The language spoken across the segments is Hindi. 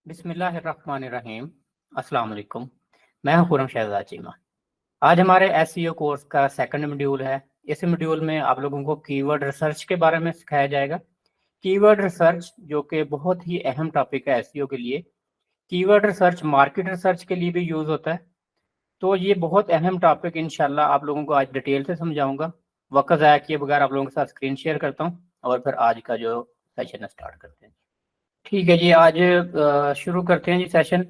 बिस्मिल्लाहिर्रहमानिर्रहीम। अस्सलाम वालेकुम। मैं हूं खुरम शहजाद चीमा। आज हमारे एसईओ कोर्स का सेकंड मॉड्यूल है। इस मॉड्यूल में आप लोगों को कीवर्ड रिसर्च के बारे में सिखाया जाएगा। कीवर्ड रिसर्च जो कि बहुत ही अहम टॉपिक है एसईओ के लिए। कीवर्ड रिसर्च मार्केट रिसर्च के लिए भी यूज़ होता है। तो ये बहुत अहम टॉपिक इंशाल्लाह आप लोगों को आज डिटेल से समझाऊंगा। वक्त ज़ाया किए बगैर आप लोगों के साथ स्क्रीन शेयर करता हूँ और फिर आज का जो सेशन है स्टार्ट करते हैं। ठीक है जी, आज शुरू करते हैं जी सेशन।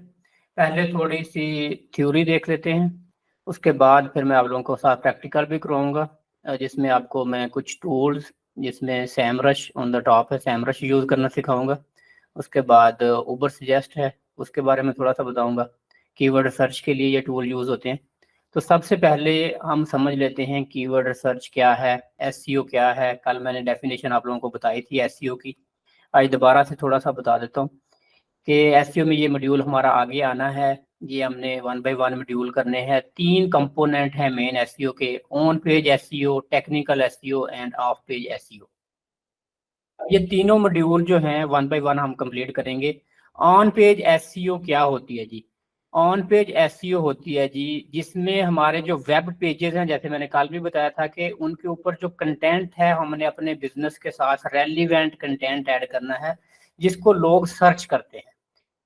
पहले थोड़ी सी थ्योरी देख लेते हैं, उसके बाद फिर मैं आप लोगों को साथ प्रैक्टिकल भी करवाऊंगा, जिसमें आपको मैं कुछ टूल्स, जिसमें सैमरश ऑन द टॉप है, सैमरश यूज़ करना सिखाऊंगा। उसके बाद उबर सजेस्ट है, उसके बारे में थोड़ा सा बताऊंगा। कीवर्ड रिसर्च के लिए ये टूल यूज़ होते हैं। तो सबसे पहले हम समझ लेते हैं कीवर्ड रिसर्च क्या है, एसईओ क्या है। कल मैंने डेफिनेशन आप लोगों को बताई थी एसईओ की। आज दोबारा से थोड़ा सा बता देता हूँ कि एसईओ में ये मॉड्यूल हमारा आगे आना है। ये हमने 1 बाय 1 मॉड्यूल करने हैं। 3 कंपोनेंट हैं मेन एसईओ के: on page SEO, technical SEO end of page SEO. ये तीनों मॉड्यूल जो हैं 1 बाय 1 हम कंप्लीट करेंगे। ऑन पेज एसईओ क्या होती है जी? ऑन पेज एसईओ होती है जी जिसमें हमारे जो वेब पेजेस हैं, जैसे मैंने कल भी बताया था कि उनके ऊपर जो कंटेंट है हमने अपने बिजनेस के साथ रेलिवेंट कंटेंट ऐड करना है, जिसको लोग सर्च करते हैं।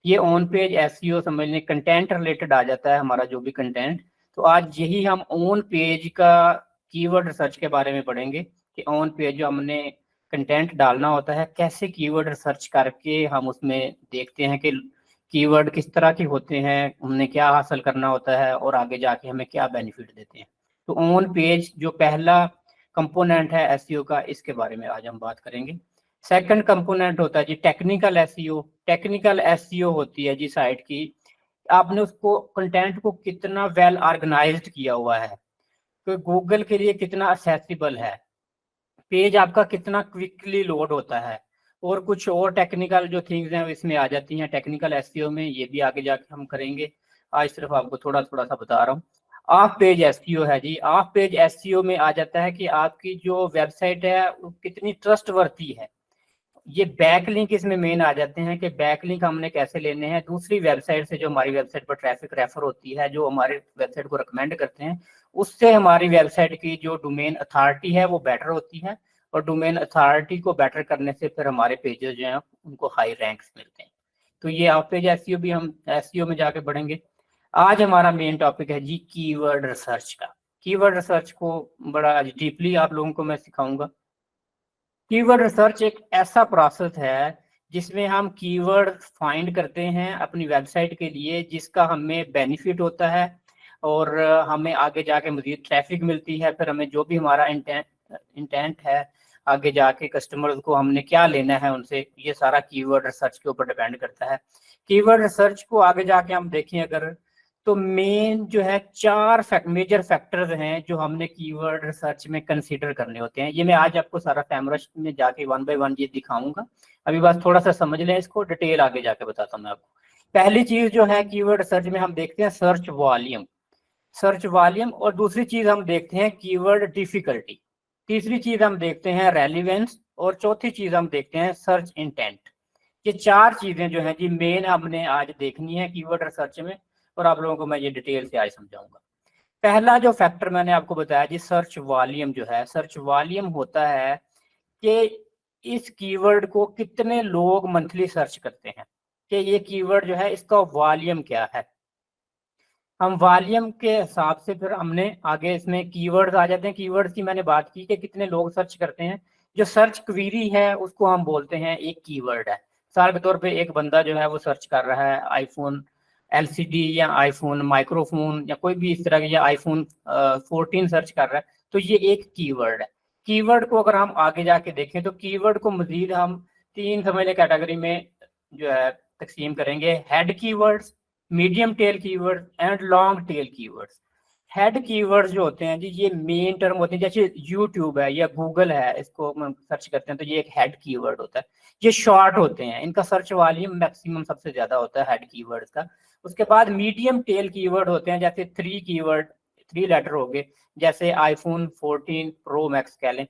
ये ऑन पेज एसईओ समझ लें, कंटेंट रिलेटेड आ जाता है हमारा जो भी कंटेंट। तो आज यही हम ऑन पेज का कीवर्ड रिसर्च के बारे में पढ़ेंगे कि ऑन पेज जो हमने कंटेंट डालना होता है, कैसे कीवर्ड रिसर्च करके हम उसमें देखते हैं कि कीवर्ड किस तरह के होते हैं, हमने क्या हासिल करना होता है और आगे जाके हमें क्या बेनिफिट देते हैं। तो ऑन पेज जो पहला कंपोनेंट है एसईओ का, इसके बारे में आज हम बात करेंगे। सेकंड कंपोनेंट होता है जी टेक्निकल एसईओ। टेक्निकल एसईओ होती है जी साइट की, आपने उसको कंटेंट को कितना वेल ऑर्गेनाइज्ड किया हुआ है, तो गूगल के लिए कितना असेसिबल है, पेज आपका कितना क्विकली लोड होता है, और कुछ और टेक्निकल जो थिंग्स हैं इसमें आ जाती हैं टेक्निकल एसईओ में। ये भी आगे जाके हम करेंगे। आज सिर्फ आपको थोड़ा थोड़ा सा बता रहा हूँ। ऑफ पेज एसईओ है जी। ऑफ पेज एसईओ में आ जाता है कि आपकी जो वेबसाइट है वो कितनी ट्रस्टवर्दी है। ये बैकलिंक इसमें मेन आ जाते हैं कि बैकलिंक हमने कैसे लेने हैं दूसरी वेबसाइट से, जो हमारी वेबसाइट पर ट्रैफिक रेफर होती है, जो हमारी वेबसाइट को रिकमेंड करते हैं, उससे हमारी वेबसाइट की जो डोमेन अथॉरिटी है वो बेटर होती है। और डोमेन अथॉरिटी को बेटर करने से फिर हमारे पेजेस जो हैं उनको हाई रैंक्स मिलते हैं। तो ये आप पेज एसईओ भी हम एसईओ में जाके पढ़ेंगे। आज हमारा मेन टॉपिक है जी कीवर्ड रिसर्च का। कीवर्ड रिसर्च को बड़ा डीपली आप लोगों को मैं सिखाऊंगा। कीवर्ड रिसर्च एक ऐसा प्रोसेस है जिसमें हम कीवर्ड फाइंड करते हैं अपनी वेबसाइट के लिए, जिसका हमें बेनिफिट होता है और हमें आगे जाके मजीद ट्रैफिक मिलती है। फिर हमें जो भी हमारा इंटेंट है, आगे जाके कस्टमर्स को हमने क्या लेना है उनसे, ये सारा कीवर्ड रिसर्च के ऊपर डिपेंड करता है। कीवर्ड रिसर्च को आगे जाके हम देखें अगर, तो मेन जो है चार मेजर फैक्टर्स हैं जो हमने कीवर्ड रिसर्च में कंसीडर करने होते हैं। ये मैं आज आपको सारा सैमरश में जाके 1 बाय 1 ये दिखाऊंगा। अभी बस थोड़ा सा समझ लें इसको, डिटेल आगे जाके बताता हूँ मैं आपको। पहली चीज जो है कीवर्ड रिसर्च में हम देखते हैं सर्च वॉल्यूम। Search volume. और दूसरी चीज हम देखते हैं कीवर्ड डिफिकल्टी। तीसरी चीज हम देखते हैं रेलिवेंस। और चौथी चीज हम देखते हैं सर्च इंटेंट। ये चार चीजें जो हैं जी मेन हमने आज देखनी है कीवर्ड रिसर्च में, और आप लोगों को मैं ये डिटेल से आज समझाऊंगा। पहला जो फैक्टर मैंने आपको बताया जी सर्च वॉल्यूम जो है, सर्च वॉल्यूम होता है कि इस कीवर्ड को कितने लोग मंथली सर्च करते हैं, कि ये कीवर्ड जो है इसका वॉल्यूम क्या है। हम वॉल्यूम के हिसाब से फिर हमने आगे इसमें कीवर्ड्स आ जाते हैं। कीवर्ड्स की मैंने बात की कि कितने लोग सर्च करते हैं। जो सर्च क्वेरी है उसको हम बोलते हैं एक कीवर्ड है। मिसाल के तौर पे एक बंदा जो है वो सर्च कर रहा है आईफोन एलसीडी या आईफोन माइक्रोफोन या कोई भी इस तरह के, या आईफोन 14 सर्च कर रहा है, तो ये एक कीवर्ड है। कीवर्ड को अगर हम आगे जाके देखें तो कीवर्ड को मजीद हम तीन समझ लें कैटेगरी में जो है तकसीम करेंगे: head keywords, medium tail keyword and long tail keywords. Head keywords जो होते हैं जी ये मेन टर्म होते हैं, जैसे यूट्यूब है या गूगल है, इसको हम सर्च करते हैं तो ये एक हेड कीवर्ड होता है। ये शॉर्ट होते हैं, इनका सर्च वॉल्यूम मैक्सिमम सबसे ज्यादा होता है हेड कीवर्ड्स का। उसके बाद मीडियम टेल कीवर्ड होते हैं, जैसे 3 कीवर्ड, 3 लेटर हो गए, जैसे आईफोन 14 प्रो मैक्स कह लें।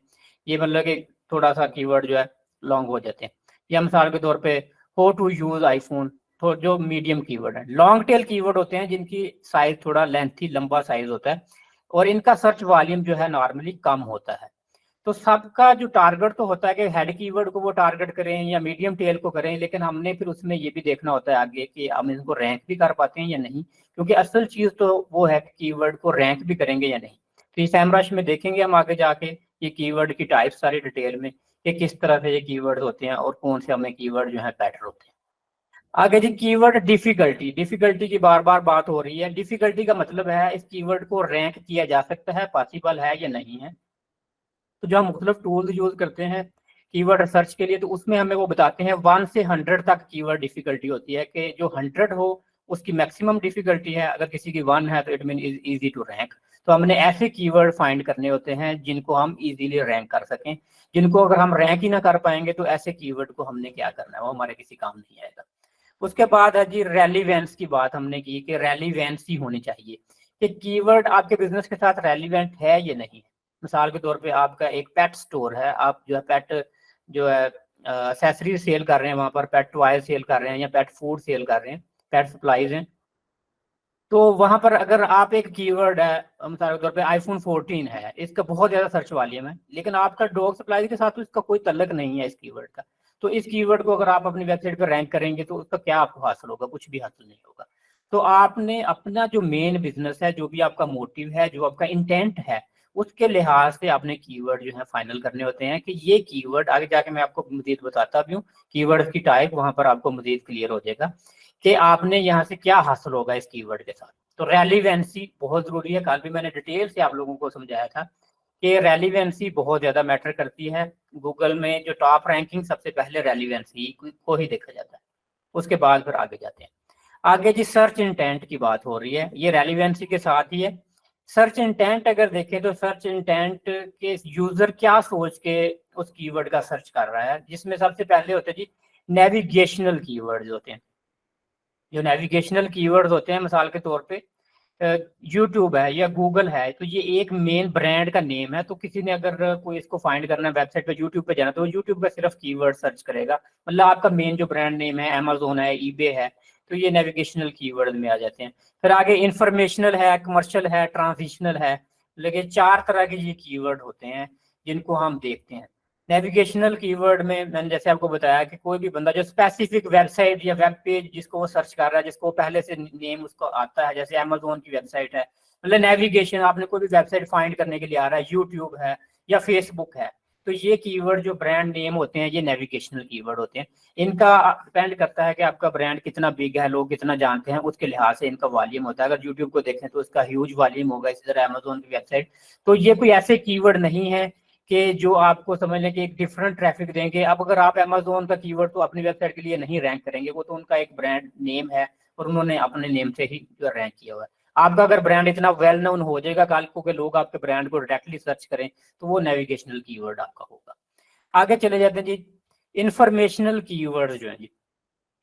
ये मतलब कि थोड़ा सा कीवर्ड जो है लॉन्ग हो जाते हैं। या मिसाल के तौर पे हाउ टू यूज आईफोन, तो जो मीडियम कीवर्ड है। लॉन्ग टेल कीवर्ड होते हैं जिनकी साइज थोड़ा लेंथी लंबा साइज होता है और इनका सर्च वॉल्यूम जो है नॉर्मली कम होता है। तो सबका जो टारगेट तो होता है कि हेड कीवर्ड को वो टारगेट करें या मीडियम टेल को करें, लेकिन हमने फिर उसमें ये भी देखना होता है आगे कि हम इनको रैंक भी कर पाते हैं या नहीं, क्योंकि असल चीज तो वो है कि कीवर्ड को रैंक भी करेंगे या नहीं। तो इस एमरश में देखेंगे हम आगे जाके ये कीवर्ड की टाइप सारी डिटेल में कि किस तरह से ये कीवर्ड होते हैं और कौन से हमें कीवर्ड जो है बेटर होते हैं। आगे जी कीवर्ड डिफिकल्टी। डिफिकल्टी की बार बार बात हो रही है। डिफिकल्टी का मतलब है इस कीवर्ड को रैंक किया जा सकता है, पॉसिबल है या नहीं है। तो जो हम मुख्तलिफ टूल्स यूज करते हैं कीवर्ड रिसर्च के लिए, तो उसमें हमें वो बताते हैं 1 से 100 तक कीवर्ड डिफिकल्टी होती है कि जो 100 हो उसकी मैक्सिमम डिफिकल्टी है, अगर किसी की 1 है तो it mean is easy to rank. तो हमने ऐसे कीवर्ड फाइंड करने होते हैं जिनको हम इजीली रैंक कर सकें। जिनको अगर हम रैंक ही ना कर पाएंगे तो ऐसे कीवर्ड को हमने क्या करना है, वो हमारे किसी काम नहीं आएगा। उसके बाद है जी रेलिवेंस की बात हमने की कि रेलिवेंसी होनी चाहिए कि कीवर्ड आपके बिजनेस के साथ रेलिवेंट है या नहीं है। मिसाल के तौर पे आपका एक पेट स्टोर है, आप जो है पेट जो है एक्सेसरीज सेल कर रहे हैं, वहां पर पेट टॉय सेल कर रहे हैं या पेट फूड सेल कर रहे हैं, पेट सप्लाईज हैं। तो वहां पर अगर आप एक कीवर्ड है, मिसाल के तौर पे आईफोन 14 है, इसका बहुत ज्यादा सर्च वॉल्यूम है, लेकिन आपका डॉग सप्लाई के साथ तो इसका कोई तल्लक नहीं है इस कीवर्ड का। तो इस कीवर्ड को अगर आप अपनी वेबसाइट पर रैंक करेंगे तो उसका क्या आपको हासिल होगा? कुछ भी हासिल नहीं होगा। तो आपने अपना जो मेन बिजनेस है, जो भी आपका मोटिव है, जो आपका इंटेंट है, उसके लिहाज से आपने कीवर्ड जो है फाइनल करने होते हैं कि ये कीवर्ड आगे जाके मैं आपको मजीद बताता भी हूँ। कीवर्ड की टाइप वहां पर आपको मजीद क्लियर हो जाएगा कि आपने यहाँ से क्या हासिल होगा इस कीवर्ड के साथ। तो रेलिवेंसी बहुत जरूरी है। कल भी मैंने डिटेल से आप लोगों को समझाया था कि रेलिवेंसी बहुत ज्यादा मैटर करती है। गूगल में जो टॉप रैंकिंग सबसे पहले रेलिवेंसी को ही देखा जाता है, उसके बाद फिर आगे जाते हैं। आगे जी सर्च इंटेंट की बात हो रही है, ये रेलिवेंसी के साथ ही है। सर्च इंटेंट अगर देखें तो सर्च इंटेंट के यूजर क्या सोच के उस कीवर्ड का सर्च कर रहा है, जिसमें सबसे पहले होते हैं जी नेविगेशनल कीवर्ड्स होते हैं। जो नेविगेशनल कीवर्ड्स होते हैं, मिसाल के तौर पे यूट्यूब है या गूगल है, तो ये एक मेन ब्रांड का नेम है। तो किसी ने अगर कोई इसको फाइंड करना है वेबसाइट पे, यूट्यूब पे जाना, तो यूट्यूब पे सिर्फ कीवर्ड सर्च करेगा। मतलब आपका मेन जो ब्रांड नेम है, अमेजोन है, ईबे है, तो ये नेविगेशनल कीवर्ड में आ जाते हैं। फिर आगे इंफॉर्मेशनल है, कमर्शियल है, ट्रांजिशनल है। लेकिन 4 तरह के ये कीवर्ड होते हैं जिनको हम देखते हैं। नेविगेशनल कीवर्ड में मैंने जैसे आपको बताया कि कोई भी बंदा जो स्पेसिफिक वेबसाइट या वेब पेज जिसको वो सर्च कर रहा है, जिसको पहले से नेम उसको आता है, जैसे अमेजोन की वेबसाइट है, मतलब नेविगेशन आपने कोई भी वेबसाइट फाइंड करने के लिए आ रहा है, यूट्यूब है या फेसबुक है, तो ये कीवर्ड जो ब्रांड नेम होते हैं ये नेविगेशनल कीवर्ड होते हैं। इनका डिपेंड करता है कि आपका ब्रांड कितना बिग है, लोग कितना जानते हैं, उसके लिहाज से इनका वॉल्यूम होता है। अगर यूट्यूब को देखें तो इसका ह्यूज वॉल्यूम होगा, इसी तरह अमेजोन की वेबसाइट। तो ये कोई ऐसे कीवर्ड नहीं है कि जो आपको समझ लें कि एक डिफरेंट ट्रैफिक देंगे। अब अगर आप अमेजोन का कीवर्ड तो अपनी वेबसाइट के लिए नहीं रैंक करेंगे, वो तो उनका एक ब्रांड नेम है और उन्होंने अपने नेम से ही जो रैंक किया हुआ है। आपका अगर ब्रांड इतना वेल नोन हो जाएगा कल को कि लोग आपके ब्रांड को डायरेक्टली सर्च करें, तो वो नेविगेशनल कीवर्ड आपका होगा। आगे चले जाते हैं जी इंफॉर्मेशनल कीवर्ड जो है जी।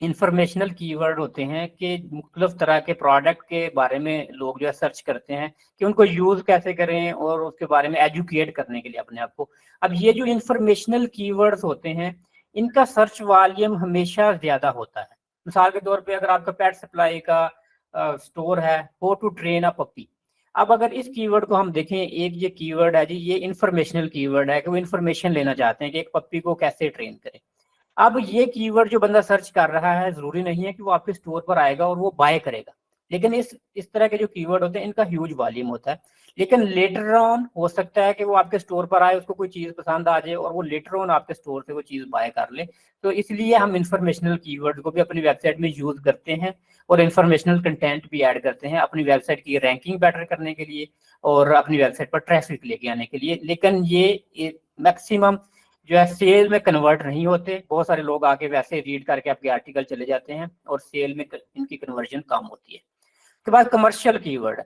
इंफॉर्मेशनल कीवर्ड होते हैं कि मुख्तलिफ तरह के प्रोडक्ट के बारे में लोग जो है सर्च करते हैं कि उनको यूज कैसे करें और उसके बारे में एजुकेट करने के लिए अपने आप को। अब ये जो इंफॉर्मेशनल कीवर्ड्स होते हैं इनका सर्च वॉल्यूम हमेशा ज्यादा होता है। मिसाल के तौर पे अगर आपका पेट सप्लाई का स्टोर है, हो टू ट्रेन अ पप्पी। अब अगर इस कीवर्ड को हम देखें, एक ये कीवर्ड है जी, ये इंफॉर्मेशनल कीवर्ड है कि वो इंफॉर्मेशन लेना चाहते हैं कि एक पप्पी को कैसे ट्रेन करें। अब ये कीवर्ड जो बंदा सर्च कर रहा है जरूरी नहीं है कि वो आपके स्टोर पर आएगा और वो बाय करेगा, लेकिन इस तरह के जो कीवर्ड होते हैं इनका ह्यूज वॉल्यूम होता है। लेकिन लेटर ऑन हो सकता है कि वो आपके स्टोर पर आए, उसको कोई चीज पसंद आ जाए और वो लेटर ऑन आपके स्टोर से वो चीज बाय कर ले। तो इसलिए हम इंफॉर्मेशनल कीवर्ड को भी अपनी वेबसाइट में यूज करते हैं और इंफॉर्मेशनल कंटेंट भी ऐड करते हैं अपनी वेबसाइट की रैंकिंग बेटर करने के लिए और अपनी वेबसाइट पर ट्रैफिक लेके आने के लिए। लेकिन ये मैक्सिमम जो है सेल में कन्वर्ट नहीं होते। बहुत सारे लोग आके वैसे रीड करके आपके आर्टिकल चले जाते हैं और सेल में इनकी कन्वर्जन कम होती है। उसके बाद कमर्शियल कीवर्ड।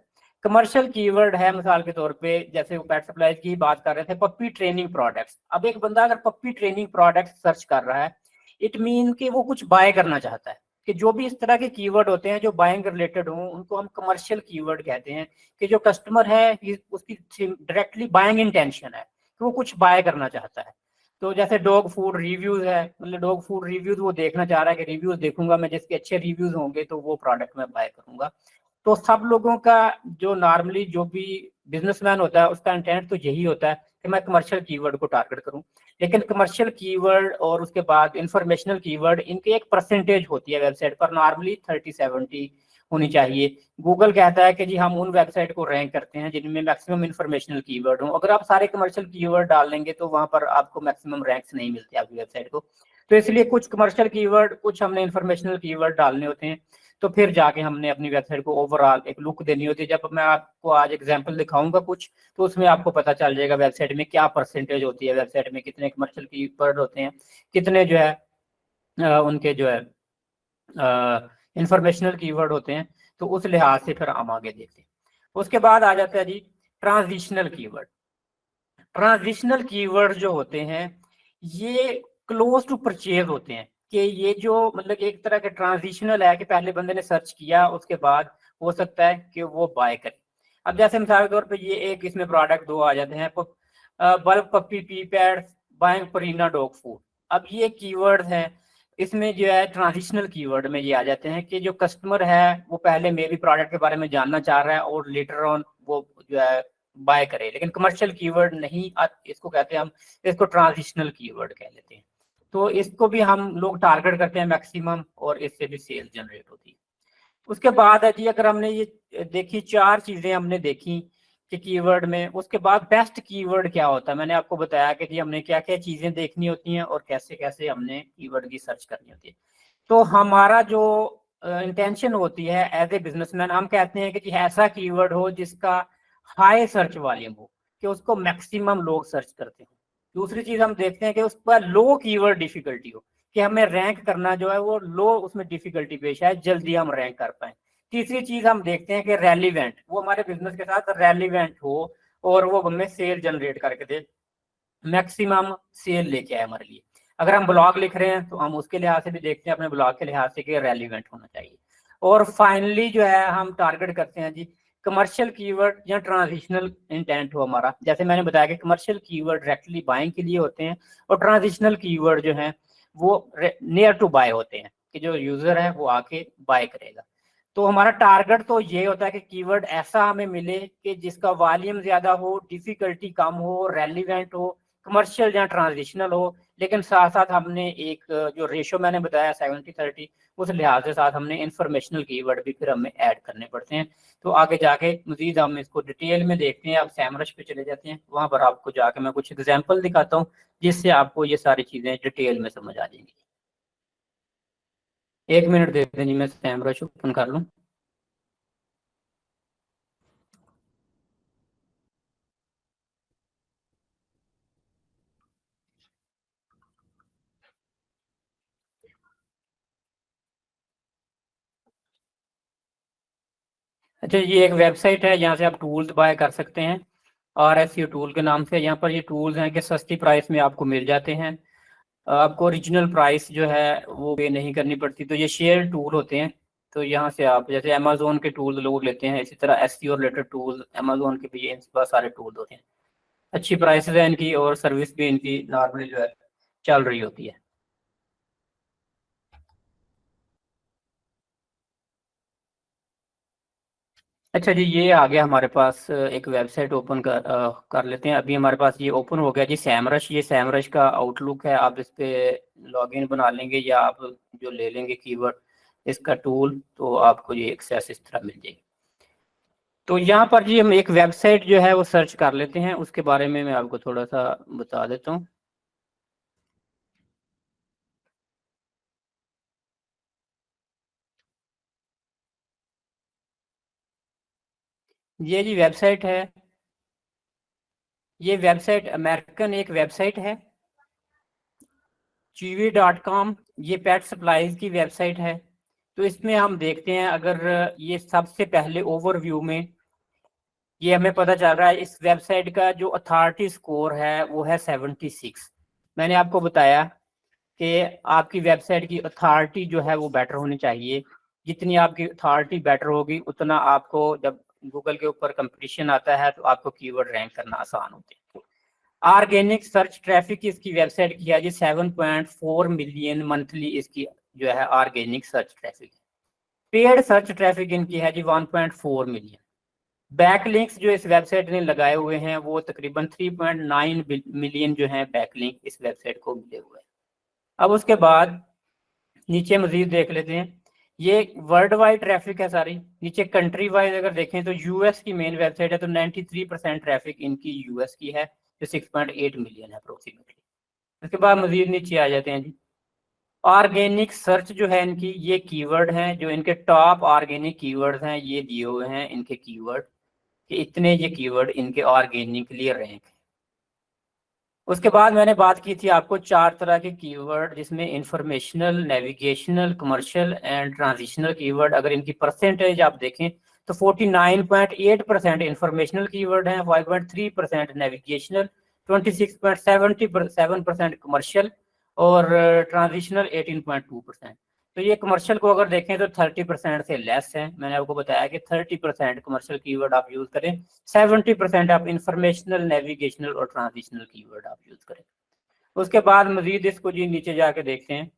कमर्शियल कीवर्ड है मिसाल के तौर पे जैसे वो पेट सप्लाईज की बात कर रहे थे, पप्पी ट्रेनिंग प्रोडक्ट्स। अब एक बंदा अगर पप्पी ट्रेनिंग प्रोडक्ट्स सर्च कर रहा है, इट मीन कि वो कुछ बाय करना चाहता है। कि जो भी इस तरह के कीवर्ड होते हैं जो बाइंग रिलेटेड हों उनको हम कमर्शियल कीवर्ड कहते हैं। कि जो कस्टमर है उसकी डायरेक्टली बाइंग इंटेंशन है कि वो कुछ बाय करना चाहता है। तो जैसे डॉग फूड रिव्यूज है, मतलब डॉग फूड रिव्यूज वो देखना चाह रहा है कि रिव्यूज देखूंगा मैं, जिसके अच्छे रिव्यूज होंगे तो वो प्रोडक्ट मैं बाय करूंगा। तो सब लोगों का जो नॉर्मली जो भी बिजनेसमैन होता है उसका इंटेंट तो यही होता है कि मैं कमर्शियल कीवर्ड को टारगेट करूं। लेकिन कमर्शियल कीवर्ड और उसके बाद इंफॉर्मेशनल कीवर्ड, इनकी एक परसेंटेज होती है वेबसाइट पर, नॉर्मली 30-70 होनी चाहिए। गूगल कहता है कि जी हम उन वेबसाइट को रैंक करते हैं जिनमें मैक्सिमम इंफॉर्मेशनल कीवर्ड हो। अगर आप सारे कमर्शियल कीवर्ड डाल लेंगे तो वहां पर आपको मैक्सिमम रैंक्स नहीं मिलते आपकी वेबसाइट को। तो इसलिए कुछ कमर्शियल कीवर्ड, कुछ हमने इंफॉर्मेशनल कीवर्ड डालने होते हैं। तो फिर जाके हमने अपनी वेबसाइट को ओवरऑल एक लुक देनी होती है। जब मैं आपको आज एग्जांपल दिखाऊंगा कुछ, तो उसमें आपको पता चल जाएगा वेबसाइट में क्या परसेंटेज होती है, वेबसाइट में कितने कमर्शियल कीवर्ड होते हैं, कितने जो है उनके जो है इंफॉर्मेशनल कीवर्ड होते हैं। तो उस लिहाज से फिर हम आगे देखते हैं। उसके बाद आ जाता है जी ट्रांजिशनल कीवर्ड। ट्रांजिशनल कीवर्ड जो होते हैं ये क्लोज टू परचेज होते हैं, कि ये जो मतलब एक तरह के ट्रांजिशनल है कि पहले बंदे ने सर्च किया, उसके बाद हो सकता है कि वो बाय करे। अब जैसे मिसाल के तौर पे ये एक इसमें प्रोडक्ट दो आ जाते हैं, bulb puppy pee pad buying Purina dog food. अब ये कीवर्ड है, इसमें जो है ट्रांजिशनल कीवर्ड में ये आ जाते हैं कि जो कस्टमर है वो पहले मेरी प्रोडक्ट के बारे में जानना चाह रहा है और लेटर ऑन वो जो है बाय करे। लेकिन कमर्शियल कीवर्ड नहीं, इसको कहते हैं हम, इसको ट्रांजिशनल कीवर्ड कह लेते हैं। तो इसको भी हम लोग टारगेट करते हैं मैक्सिमम, और इससे भी सेल जनरेट होती है। उसके बाद है जी, अगर हमने ये देखी, चार चीजें हमने देखी कि कीवर्ड में, उसके बाद बेस्ट कीवर्ड क्या होता है। मैंने आपको बताया कि जी हमने क्या क्या चीजें देखनी होती हैं और कैसे कैसे हमने कीवर्ड की सर्च करनी होती है। तो हमारा जो इंटेंशन होती है एज ए बिजनेसमैन, हम कहते हैं कि जी ऐसा कीवर्ड हो जिसका हाई सर्च वॉल्यूम हो, कि उसको मैक्सिमम लोग सर्च करते हो। दूसरी चीज हम देखते हैं कि उस पर लो कीवर्ड डिफिकल्टी हो, कि हमें रैंक करना जो है वो लो, उसमें डिफिकल्टी पेश है, जल्दी हम रैंक कर पाए। तीसरी चीज हम देखते हैं कि रेलिवेंट, वो हमारे बिजनेस के साथ रेलिवेंट हो और वो हमें सेल जनरेट करके दे, मैक्सिमम सेल लेके आए हमारे लिए। अगर हम ब्लॉग लिख रहे हैं तो हम उसके लिहाज से भी देखते हैं, अपने ब्लॉग के लिहाज से कि रेलिवेंट होना चाहिए। और फाइनली जो है हम टारगेट करते हैं जी कमर्शियल कीवर्ड या ट्रांजिशनल इंटेंट हो हमारा। जैसे मैंने बताया कि कमर्शियल कीवर्ड डायरेक्टली बाइंग के लिए होते हैं, और ट्रांजिशनल कीवर्ड जो है वो नियर टू बाय होते हैं, कि जो यूजर है वो आके बाय करेगा। तो हमारा टारगेट तो ये होता है कि कीवर्ड ऐसा हमें मिले कि जिसका वॉल्यूम ज्यादा हो, डिफिकल्टी कम हो, रेलिवेंट हो, कमर्शियल या ट्रांजिशनल हो। लेकिन साथ साथ हमने एक जो रेशो मैंने बताया 70-30, उस लिहाज से साथ हमने इंफॉर्मेशनल कीवर्ड भी फिर हमें ऐड करने पड़ते हैं। तो आगे जाके मजीद हम इसको डिटेल में देखते हैं। आप सैमरश पे चले जाते हैं, वहां पर आपको जाके मैं कुछ एग्जाम्पल दिखाता हूँ जिससे आपको ये सारी चीजें डिटेल में समझ आ जाएंगी। 1 मिनट दे दें जी, मैं सैमरश ओपन कर लूँ। अच्छा, ये एक वेबसाइट है, यहाँ से आप टूल्स बाय कर सकते हैं। RSU टूल के नाम से यहाँ पर ये टूल्स हैं कि सस्ती प्राइस में आपको मिल जाते हैं। आपको ओरिजिनल प्राइस जो है वो पे नहीं करनी पड़ती। तो ये शेयर टूल होते हैं। तो यहाँ से आप जैसे अमेजोन के टूल लोग लेते हैं, इसी तरह SEO रिलेटेड टूल अमेजोन के भी बहुत सारे टूल होते हैं। अच्छी प्राइसेस है इनकी, और सर्विस भी इनकी नॉर्मली जो है चल रही होती है। अच्छा जी, ये आ गया हमारे पास। एक वेबसाइट ओपन कर लेते हैं। अभी हमारे पास ये ओपन हो गया जी सैमरश। ये सैमरश का आउटलुक है। आप इस पे लॉगिन बना लेंगे या आप जो ले लेंगे कीवर्ड इसका टूल, तो आपको ये एक्सेस इस तरह मिल जाएगी। तो यहाँ पर जी हम एक वेबसाइट जो है वो सर्च कर लेते हैं, उसके बारे में मैं आपको थोड़ा सा बता देता हूँ। ये जी वेबसाइट है, ये वेबसाइट अमेरिकन एक वेबसाइट है, chewy.com। ये पेट सप्लाईज की वेबसाइट है। तो इसमें हम देखते हैं, अगर ये सबसे पहले ओवरव्यू में ये हमें पता चल रहा है इस वेबसाइट का जो अथॉरिटी स्कोर है वो है 76। मैंने आपको बताया कि आपकी वेबसाइट की अथॉरिटी जो है वो बेटर होनी चाहिए। जितनी आपकी अथॉरिटी बेटर होगी उतना आपको, जब गूगल के ऊपर कंपटीशन आता है तो आपको कीवर्ड रैंक करना आसान होता है। ऑर्गेनिक सर्च ट्रैफिक इसकी वेबसाइट की है जी 7.4 मिलियन मंथली इसकी जो है organic search traffic. Paid search traffic इनकी है जी 1.4 मिलियन। बैकलिंक्स जो इस वेबसाइट ने लगाए हुए हैं वो तकरीबन 3.9 मिलियन जो है बैकलिंक इस वेबसाइट को मिले हुए हैं। अब उसके बाद नीचे मजीद देख लेते हैं, ये वर्ल्ड वाइड ट्रैफिक है सारी। नीचे कंट्री वाइज अगर देखें तो यूएस की मेन वेबसाइट है, तो 93% ट्रैफिक इनकी यूएस की है, जो 6.8 मिलियन है अप्रोक्सीमेटली। उसके बाद मजीद नीचे आ जाते हैं जी, ऑर्गेनिक सर्च जो है इनकी, ये कीवर्ड हैं जो इनके टॉप ऑर्गेनिक कीवर्ड्स हैं, ये दिए हुए हैं इनके कीवर्ड कि इतने ये कीवर्ड इनके ऑर्गेनिकली रैंक। उसके बाद मैंने बात की थी आपको 4 तरह के कीवर्ड, जिसमें informational, navigational, commercial and transitional keyword. अगर इनकी परसेंटेज आप देखें तो 49.8% इंफॉर्मेशनल कीवर्ड हैं, 5.3% नेविगेशनल, 26.7% कमर्शियल और ट्रांजिशनल 18.2%। तो ये कमर्शियल को अगर देखें तो 30% से लेस है। मैंने आपको बताया कि 30% कमर्शियल कीवर्ड आप यूज करें, 70% आप इंफॉर्मेशनल, नेविगेशनल और ट्रांजिशनल कीवर्ड आप यूज करें। उसके बाद मजीद इसको जी नीचे जाके देखते हैं,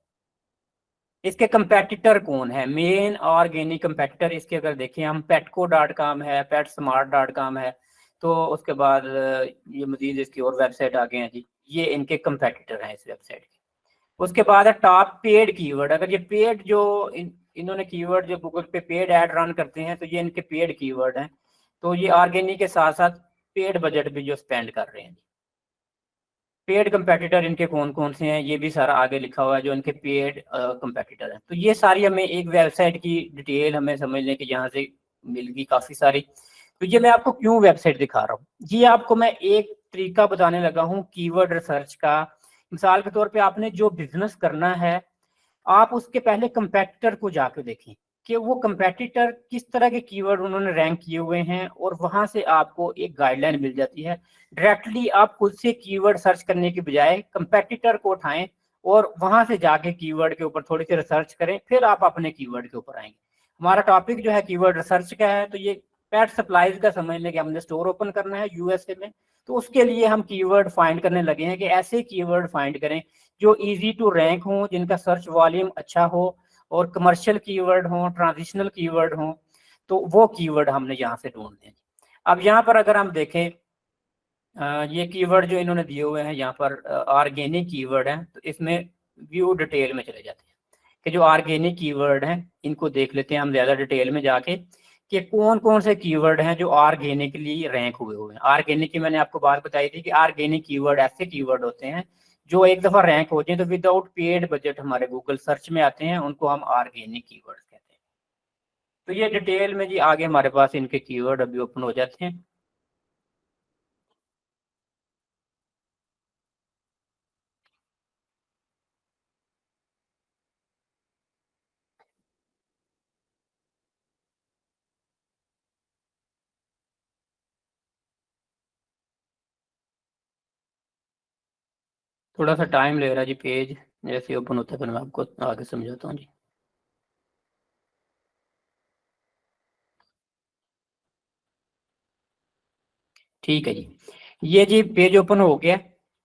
इसके कंपेटिटर कौन है, मेन ऑर्गेनिक कंपेटिटर इसके अगर देखें हम, petco.com है, petsmart.com है। तो उसके बाद ये मजीद इसकी और वेबसाइट आ गए हैं जी, ये इनके कंपेटिटर हैं इस वेबसाइट के। उसके बाद है टॉप पेड कीवर्ड। अगर ये पेड जो इन्होंने कीवर्ड जो गूगल पे पेड ऐड रन करते हैं, तो ये इनके पेड कीवर्ड हैं। तो ये ऑर्गेनिक के साथ साथ पेड बजट भी जो स्पेंड कर रहे हैं। पेड कंपेटिटर इनके कौन कौन से हैं ये भी सारा आगे लिखा हुआ है, जो इनके पेड कंपेटिटर हैं। तो ये सारी हमें एक वेबसाइट की डिटेल हमें समझ लें कि यहाँ से मिल गई काफ़ी सारी। तो ये मैं आपको क्यों वेबसाइट दिखा रहा हूँ, ये आपको मैं एक तरीका बताने लगा हूँ कीवर्ड रिसर्च का। मिसाल के तौर पे आपने जो बिजनेस करना है, आप उसके पहले कंपेटिटर को जाकर देखें कि वो कंपेटिटर किस तरह के कीवर्ड उन्होंने रैंक किए हुए हैं, और वहां से आपको एक गाइडलाइन मिल जाती है। डायरेक्टली आप खुद से कीवर्ड सर्च करने के बजाय कंपेटिटर को उठाएं और वहां से जाके कीवर्ड के ऊपर थोड़ी सी रिसर्च करें, फिर आप अपने कीवर्ड के ऊपर आएंगे। हमारा टॉपिक जो है कीवर्ड रिसर्च का है, तो ये पेट सप्लाईज का समझ लें कि हमने स्टोर ओपन करना है यूएसए में। तो उसके लिए हम कीवर्ड फाइंड करने लगे हैं कि ऐसे कीवर्ड फाइंड करें जो इजी टू रैंक हो, जिनका सर्च वॉल्यूम अच्छा हो, और कमर्शियल कीवर्ड हो, ट्रांजिशनल कीवर्ड हो। तो वो कीवर्ड हमने यहाँ से ढूंढने हैं। अब यहाँ पर अगर हम देखें, ये कीवर्ड जो इन्होंने दिए हुए हैं यहाँ पर ऑर्गेनिक कीवर्ड है, तो इसमें व्यू डिटेल में चले जाते हैं कि जो ऑर्गेनिक कीवर्ड हैं इनको देख लेते हैं हम ज़्यादा डिटेल में जाके कि कौन कौन से कीवर्ड हैं जो ऑर्गेनिकली रैंक हुए हैं। ऑर्गेनिक की मैंने आपको बात बताई थी कि ऑर्गेनिक कीवर्ड ऐसे कीवर्ड होते हैं जो एक दफ़ा रैंक हो जाए तो विदाउट पेड बजट हमारे गूगल सर्च में आते हैं, उनको हम ऑर्गेनिक कीवर्ड कहते हैं। तो ये डिटेल में जी आगे हमारे पास इनके कीवर्ड अभी ओपन हो जाते हैं। थोड़ा सा टाइम ले रहा है जी, पेज जैसे ओपन होता है फिर मैं आपको आगे समझाता हूँ जी। ठीक है जी, ये जी पेज ओपन हो गया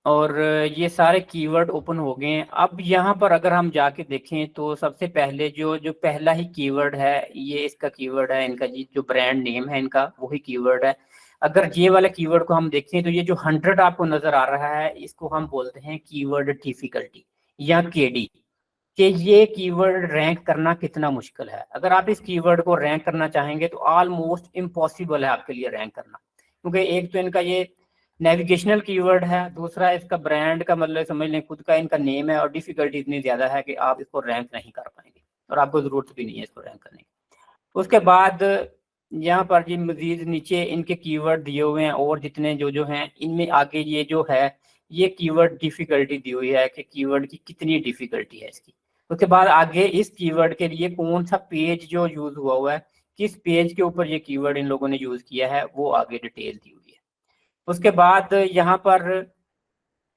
और ये सारे कीवर्ड ओपन हो गए हैं। अब यहाँ पर अगर हम जाके देखें तो सबसे पहले जो जो पहला ही कीवर्ड है, ये इसका कीवर्ड है, इनका जी जो ब्रांड नेम है इनका वही कीवर्ड है। अगर ये वाले कीवर्ड को हम देखें तो ये जो 100 आपको नजर आ रहा है, इसको हम बोलते हैं कीवर्ड डिफिकल्टी या केडी, कि ये कीवर्ड रैंक करना कितना मुश्किल है। अगर आप इस कीवर्ड को रैंक करना चाहेंगे तो ऑलमोस्ट इम्पॉसिबल है आपके लिए रैंक करना, क्योंकि एक तो इनका ये नेविगेशनल कीवर्ड है, दूसरा इसका ब्रांड का मतलब समझ लें खुद का इनका नेम है, और डिफिकल्टी इतनी ज़्यादा है कि आप इसको रैंक नहीं कर पाएंगे और आपको ज़रूरत भी नहीं है इसको रैंक करने की। उसके बाद यहाँ पर जी मजीद नीचे इनके कीवर्ड दिए हुए हैं, और जितने जो जो हैं इनमें आगे ये जो है ये कीवर्ड डिफिकल्टी दी हुई है कि कीवर्ड की कितनी डिफिकल्टी है इसकी। उसके बाद आगे इस कीवर्ड के लिए कौन सा पेज जो यूज हुआ है, किस पेज के ऊपर ये कीवर्ड इन लोगों ने यूज किया है, वो आगे डिटेल दी हुई है। उसके बाद यहाँ पर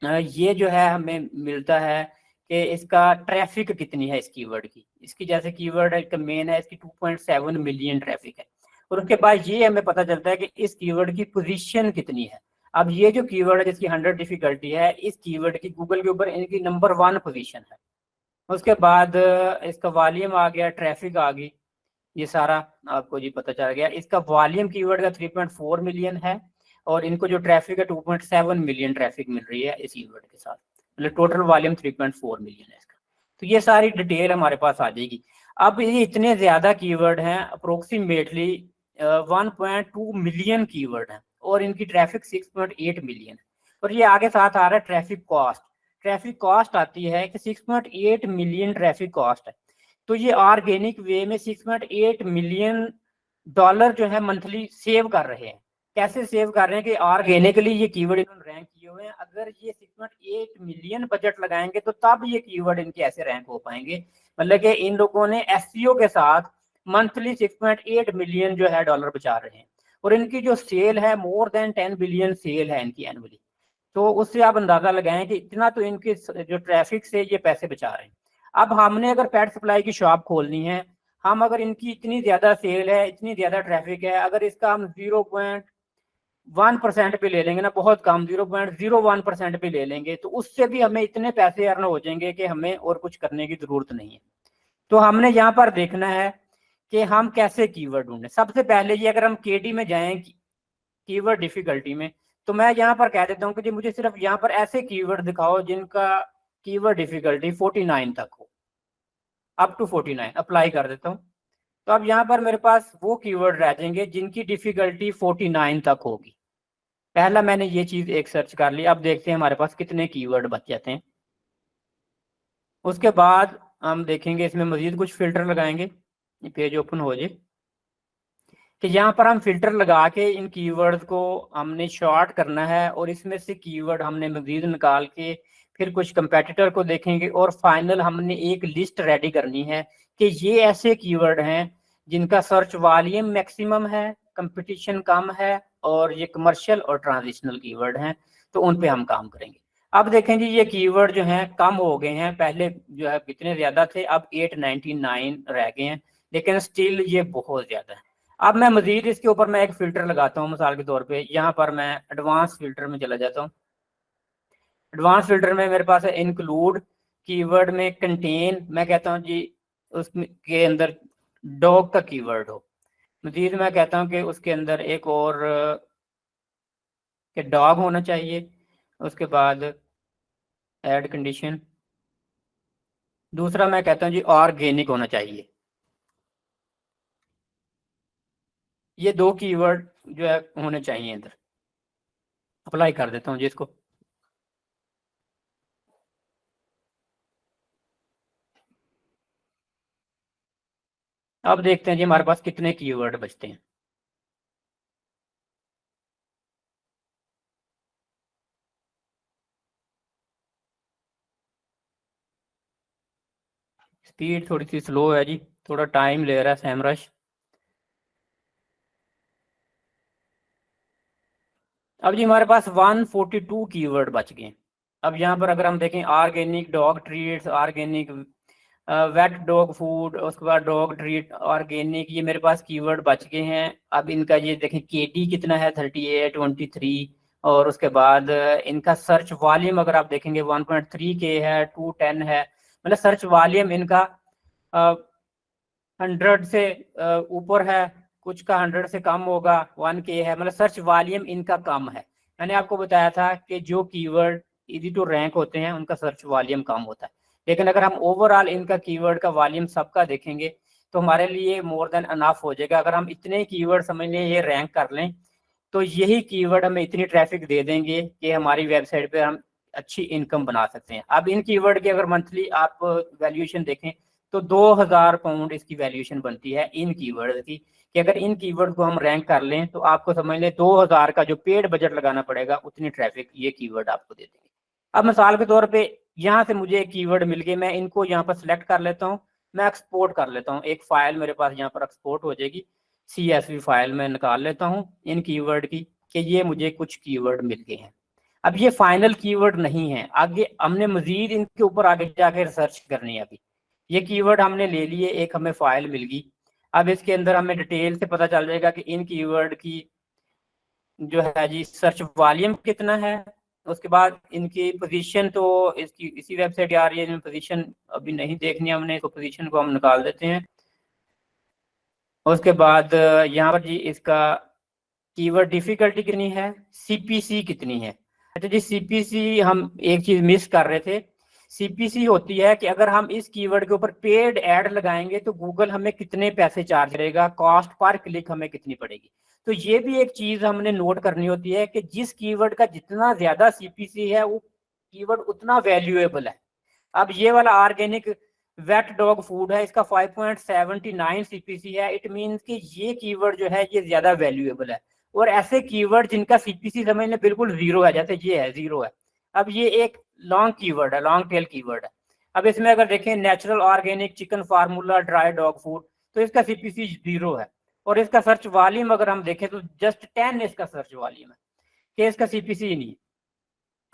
ये जो है हमें मिलता है कि इसका ट्रैफिक कितनी है इस कीवर्ड की। इसकी जैसे कीवर्ड है मेन है, इसकी 2.7 मिलियन ट्रैफिक है। और उसके बाद ये हमें पता चलता है कि इस कीवर्ड की पोजीशन कितनी है। अब ये जो कीवर्ड है जिसकी 100 डिफिकल्टी है, इस कीवर्ड की गूगल के ऊपर इनकी नंबर 1 पोजीशन है। उसके बाद इसका वॉल्यूम आ गया, ट्रैफिक आ गई, ये सारा आपको जी पता चल गया। इसका वॉल्यूम कीवर्ड का 3.4 मिलियन है और इनको जो ट्रैफिक है 2.7 मिलियन ट्रैफिक मिल रही है इस कीवर्ड के साथ, मतलब टोटल वॉल्यूम 3.4 मिलियन है इसका। तो ये सारी डिटेल हमारे पास आ जाएगी। अब ये इतने ज्यादा कीवर्ड हैं, अप्रोक्सीमेटली 1.2 मिलियन कीवर्ड हैं और इनकी ट्रैफिक 6.8 मिलियन है। और ये आगे साथ आ रहा है ट्रैफिक कॉस्ट। ट्रैफिक कॉस्ट आती है कि 6.8 मिलियन ट्रैफिक कॉस्ट है। तो ये ऑर्गेनिक वे में 6.8 मिलियन डॉलर जो है मंथली सेव कर रहे हैं। कैसे सेव कर रहे हैं कि ऑर्गेनिकली ये कीवर्ड इन्होंने रैंक किए हुए हैं। अगर ये 6.8 मिलियन बजट लगाएंगे तो तब ये कीवर्ड इनके ऐसे रैंक हो पाएंगे। मतलब कि इन लोगों ने एसईओ के साथ मंथली 6.8 मिलियन जो है डॉलर बचा रहे हैं और इनकी जो सेल है मोर देन 10 बिलियन सेल है इनकी एनुअली। तो उससे आप अंदाजा लगाएं कि इतना तो इनके जो ट्रैफिक से ये पैसे बचा रहे हैं। अब हमने अगर पेट सप्लाई की शॉप खोलनी है, हम अगर इनकी इतनी ज्यादा सेल है, इतनी ज्यादा ट्रैफिक है, अगर इसका हम 0.1% पे ले लेंगे ना, बहुत कम 0.01% पे ले लेंगे, तो उससे भी हमें इतने पैसे अर्न हो जाएंगे कि हमें और कुछ करने की जरूरत नहीं है। तो हमने यहाँ पर देखना है कि हम कैसे कीवर्ड ढूंढें। सबसे पहले ये अगर हम केडी में जाएं कीवर्ड डिफिकल्टी में, तो मैं यहाँ पर कह देता हूँ कि जी मुझे सिर्फ यहाँ पर ऐसे कीवर्ड दिखाओ जिनका कीवर्ड डिफिकल्टी 49 तक हो, अप टू 49 अप्लाई कर देता हूँ। तो अब यहाँ पर मेरे पास वो कीवर्ड रह जाएंगे जिनकी डिफिकल्टी 49 तक होगी। पहला मैंने ये चीज एक सर्च कर ली। अब देखते हैं हमारे पास कितने कीवर्ड बच जाते हैं। उसके बाद हम देखेंगे इसमें मजीद कुछ फिल्टर लगाएंगे। पेज ओपन हो जाए कि यहाँ पर हम फिल्टर लगा के इन कीवर्ड्स को हमने शॉर्ट करना है और इसमें से कीवर्ड हमने मजीद निकाल के फिर कुछ कंपेटिटर को देखेंगे और फाइनल हमने एक लिस्ट रेडी करनी है कि ये ऐसे कीवर्ड हैं जिनका सर्च वॉल्यूम मैक्सिमम है, कंपटीशन कम है और ये कमर्शियल और ट्रांजिशनल कीवर्ड हैं। तो उन पे हम काम करेंगे। अब देखें जी ये कीवर्ड जो हैं कम हो गए हैं, पहले जो है कितने ज्यादा थे, अब 899 रह गए हैं, लेकिन स्टिल ये बहुत ज्यादा है। अब मैं मजीद इसके ऊपर मैं एक फिल्टर लगाता हूँ। मिसाल के तौर पे यहाँ पर मैं एडवांस फिल्टर में चला जाता हूँ। एडवांस फिल्टर में मेरे पास है इंक्लूड, कीवर्ड में कंटेन, मैं कहता हूँ जी उसके अंदर डॉग का कीवर्ड हो। मजीद मैं कहता हूँ कि उसके अंदर एक और कि डॉग होना चाहिए। उसके बाद ऐड कंडीशन, दूसरा मैं कहता हूँ जी ऑर्गेनिक होना चाहिए। ये दो कीवर्ड जो है होने चाहिए इधर। अप्लाई कर देता हूँ जी इसको। अब देखते हैं जी हमारे पास कितने कीवर्ड बचते हैं। स्पीड थोड़ी सी स्लो है जी, थोड़ा टाइम ले रहा है सैमरश। अब जी हमारे पास 142 कीवर्ड बच गए। अब यहाँ पर अगर हम देखें organic dog treats, organic wet dog food, उसके बाद डॉग ट्रीट ऑर्गेनिक, ये मेरे पास कीवर्ड बच गए हैं। अब इनका ये देखें केटी कितना है 38, 23। और उसके बाद इनका सर्च वॉल्यूम अगर आप देखेंगे 1.3 के है, 210 है। मतलब सर्च वॉल्यूम इनका 100 से ऊपर है, कुछ का 100 से कम होगा, 1K है। मतलब सर्च वॉल्यूम इनका कम है। मैंने आपको बताया था कि जो कीवर्ड इजी टू रैंक होते हैं उनका सर्च वॉल्यूम कम होता है। लेकिन अगर हम ओवरऑल इनका कीवर्ड का वॉल्यूम सबका देखेंगे तो हमारे लिए मोर देन अनफ हो जाएगा। अगर हम इतने कीवर्ड समझ लें, ये रैंक कर लें, तो यही कीवर्ड हमें इतनी ट्रैफिक दे देंगे कि हमारी वेबसाइट पे हम अच्छी इनकम बना सकते हैं। अब इन कीवर्ड की अगर मंथली आप वैल्यूएशन देखें तो 2000 पाउंड इसकी वैल्यूएशन बनती है इन कीवर्ड की। कि अगर इन कीवर्ड को हम रैंक कर लें तो आपको समझ लें 2000 का जो पेड बजट लगाना पड़ेगा उतनी ट्रैफिक ये कीवर्ड आपको दे देंगे। अब मिसाल के तौर पे यहाँ से मुझे एक कीवर्ड मिल गए, मैं इनको यहाँ पर सिलेक्ट कर लेता हूँ, मैं एक्सपोर्ट कर लेता हूँ। एक फाइल मेरे पास यहाँ पर एक्सपोर्ट हो जाएगी, CSV फाइल में निकाल लेता हूँ इन कीवर्ड की कि ये मुझे कुछ कीवर्ड मिल गए हैं। अब ये फाइनल कीवर्ड नहीं है, आगे हमने मजीद इनके ऊपर आगे जाके रिसर्च करनी है। अभी ये कीवर्ड हमने ले लिए, एक हमें फाइल मिल गई। अब इसके अंदर हमें डिटेल से पता चल जाएगा कि इन कीवर्ड की जो है जी सर्च वॉल्यूम कितना है, उसके बाद इनकी पोजीशन, तो इसकी इसी वेबसाइट आ रही है, पोजीशन अभी नहीं देखनी है हमने, तो पोजीशन को हम निकाल देते हैं। उसके बाद यहाँ पर जी इसका कीवर्ड डिफिकल्टी कितनी है, सीपीसी कितनी है। अच्छा जी, सीपीसी हम एक चीज मिस कर रहे थे। सीपीसी होती है कि अगर हम इस कीवर्ड के ऊपर पेड ऐड लगाएंगे तो गूगल हमें कितने पैसे चार्ज करेगा, कॉस्ट पर क्लिक हमें कितनी पड़ेगी। तो ये भी एक चीज हमने नोट करनी होती है कि जिस कीवर्ड का जितना ज्यादा सीपीसी है वो कीवर्ड उतना वैल्यूएबल है। अब ये वाला ऑर्गेनिक वेट डॉग फूड है, इसका 5.79 सीपीसी है। इट मींस कि ये कीवर्ड जो है ये ज्यादा वैल्यूएबल है। और ऐसे कीवर्ड जिनका सीपीसी समझ लें बिल्कुल जीरो है, जैसे ये है जीरो है। अब ये एक लॉन्ग कीवर्ड है, लॉन्ग टेल कीवर्ड है। अब इसमें अगर देखें natural organic chicken formula dry dog food, तो इसका सीपीसी जीरो है। और इसका सर्च वॉल्यूम अगर हम देखें तो जस्ट 10 इसका सर्च वॉल्यूम है, कि इसका सीपीसी ही नहीं है।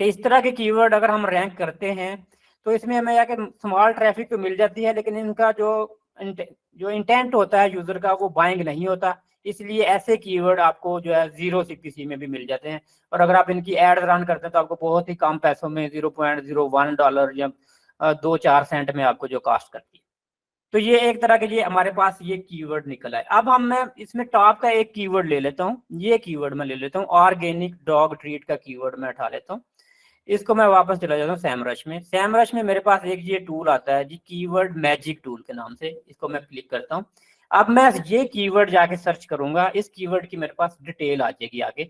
तो इस तरह के कीवर्ड अगर हम रैंक करते हैं तो इसमें हमें जाके स्मॉल ट्रैफिक तो मिल जाती है, लेकिन इनका जो इंटेंट होता है यूजर का वो बाइंग नहीं होता। इसलिए ऐसे कीवर्ड आपको जो है जीरो सीपीसी में भी मिल जाते हैं। और अगर आप इनकी एड रन करते हैं तो आपको बहुत ही कम पैसों में $0.01 या 2-4 सेंट में आपको जो कास्ट करती है। तो ये एक तरह के लिए हमारे पास ये कीवर्ड निकल आए। अब मैं इसमें टॉप का एक कीवर्ड ले लेता हूँ, ये कीवर्ड मैं ले लेता हूँ, ऑर्गेनिक डॉग ट्रीट का कीवर्ड मैं उठा लेता हूँ। इसको मैं वापस चला जाता हूँ सैमरश में। सैमरश में मेरे पास एक ये टूल आता है जी, कीवर्ड मैजिक टूल के नाम से। इसको मैं क्लिक करता हूँ। अब मैं ये कीवर्ड जाके सर्च करूंगा, इस कीवर्ड की मेरे पास डिटेल आ जाएगी आगे,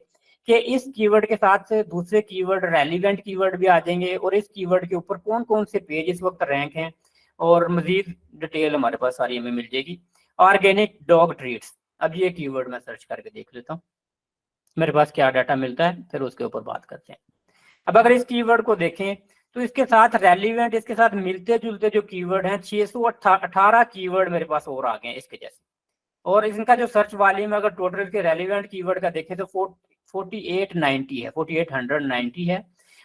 कि इस कीवर्ड के साथ से दूसरे कीवर्ड रेलिवेंट कीवर्ड भी आ जाएंगे, और इस कीवर्ड के ऊपर कौन कौन से पेज इस वक्त रैंक हैं, और मजीद डिटेल हमारे पास सारी हमें मिल जाएगी। ऑर्गेनिक डॉग ट्रीट्स, अब ये कीवर्ड मैं सर्च करके देख लेता हूँ मेरे पास क्या डाटा मिलता है, फिर उसके ऊपर बात करते हैं। अब अगर इस कीवर्ड को देखें तो इसके साथ रेलिवेंट, इसके साथ मिलते जुलते जो कीवर्ड हैं 618 कीवर्ड मेरे पास और आ गए हैं इसके जैसे। और इनका जो सर्च वॉल्यूम अगर टोटल के रेलिवेंट कीवर्ड का देखें तो 4890 है, 4890 है।